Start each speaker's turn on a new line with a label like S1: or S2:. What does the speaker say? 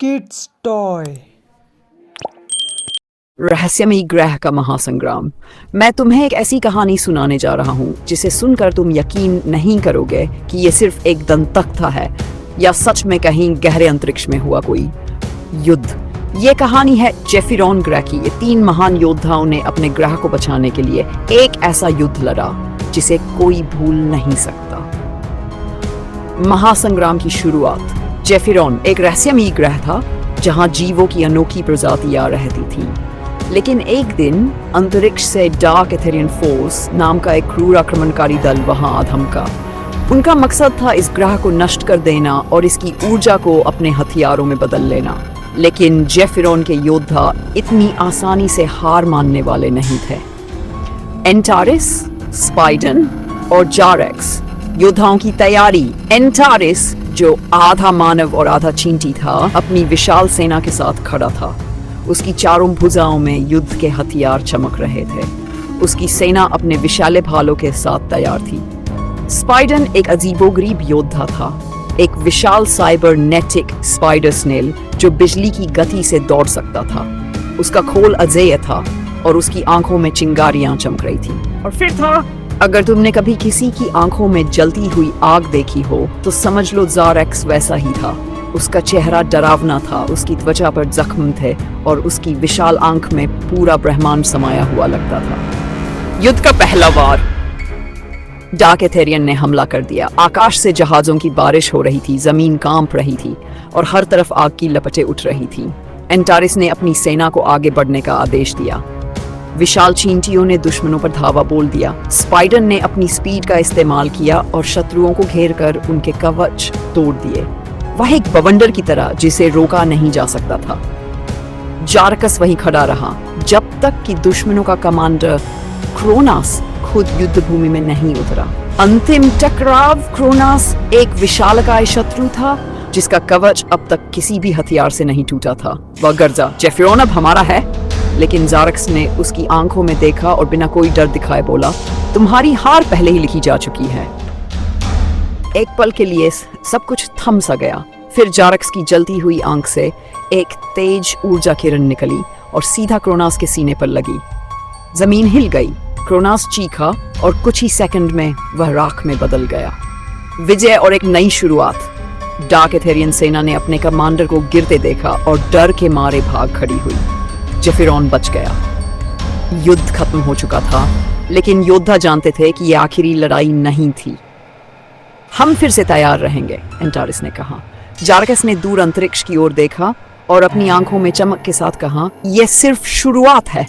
S1: Kids toy.
S2: रहस्यमयी ग्रह का महासंग्राम। मैं तुम्हें एक ऐसी कहानी सुनाने जा रहा हूँ जिसे सुनकर तुम यकीन नहीं करोगे कि ये सिर्फ एक दंतकथा है या सच में कहीं गहरे अंतरिक्ष में हुआ कोई युद्ध। ये कहानी है जेफिरॉन ग्रह की। ये 3 महान योद्धाओं ने अपने ग्रह को बचाने के लिए एक ऐसा युद्ध लड़ा जिसे कोई भूल नहीं सकता। महासंग्राम की शुरुआत। जेफिरॉन एक रहस्यमयी ग्रह था जहां जीवों की अनोखी प्रजातियां रहती थीं। लेकिन एक दिन अंतरिक्ष से डार्क एथेरियन फोर्स नाम का एक क्रूर आक्रमणकारी दल वहां आ धमका। उनका मकसद था इस ग्रह को नष्ट कर देना और इसकी ऊर्जा को अपने हथियारों में बदल लेना। लेकिन जेफिरॉन के योद्धा इतनी आसानी से हार मानने वाले नहीं थे। एंटारिस, स्पाइडन और जारेक्स योद्धाओं की तैयारी। एंटारिस, जो आधा मानव और आधा चींटी था, अपनी विशाल सेना के साथ खड़ा था। उसकी चारों भुजाओं में युद्ध के हथियार चमक रहे थे। उसकी सेना अपने विशाले भालों के साथ तैयार थी। स्पाइडन एक अजीबोगरीब योद्धा था, एक विशाल साइबरनेटिक स्पाइडर स्नेल जो बिजली की गति से दौड़ सकता था। उसका खोल अजेय था और उसकी आंखों में चिंगारियां चमक रही थी। और फिर था, अगर तुमने कभी किसी की आंखों में जलती हुई आग देखी हो तो समझ लो जारेक्स वैसा ही था। उसका चेहरा डरावना था, उसकी त्वचा पर जख्म थे और उसकी विशाल आंख में पूरा ब्रह्मांड समाया हुआ लगता था। युद्ध का पहला वार। डार्क एथेरियन ने हमला कर दिया। आकाश से जहाजों की बारिश हो रही थी, जमीन कांप रही थी और हर तरफ आग की लपटें उठ रही थी। एंटारिस ने अपनी सेना को आगे बढ़ने का आदेश दिया। विशाल चींटियों ने दुश्मनों पर धावा बोल दिया। स्पाइडन ने अपनी स्पीड का इस्तेमाल किया और शत्रुओं को घेरकर उनके कवच तोड़ दिए। वह एक बवंडर की तरह जिसे रोका नहीं जा सकता था। जारकस वहीं खड़ा रहा जब तक कि दुश्मनों का कमांडर क्रोनास खुद युद्ध भूमि में नहीं उतरा। अंतिम टकराव। क्रोनास एक विशालकाय शत्रु था जिसका कवच अब तक किसी भी हथियार से नहीं टूटा था। वह गर्जा, जेफिरॉन अब हमारा है। लेकिन जारक्स ने उसकी आंखों में देखा और बिना कोई डर दिखाए बोला, तुम्हारी हार पहले ही लिखी जा चुकी है। एक पल के लिए सब कुछ थम सा गया। फिर जारक्स की जलती हुई आंख से एक तेज ऊर्जा किरण निकली और सीधा क्रोनास के सीने पर लगी। जमीन हिल गई। क्रोनास चीखा और कुछ ही सेकंड में वह राख में बदल गया। विजय और एक नई शुरुआत। डार्क एथेरियन सेना ने अपने कमांडर को गिरते देखा और डर के मारे भाग खड़ी हुई। जेफिरॉन बच गया। युद्ध खत्म हो चुका था, लेकिन योद्धा जानते थे कि यह आखिरी लड़ाई नहीं थी। हम फिर से तैयार रहेंगे, एंटारिस ने कहा। जारकस ने दूर अंतरिक्ष की ओर देखा और अपनी आंखों में चमक के साथ कहा, यह सिर्फ शुरुआत है।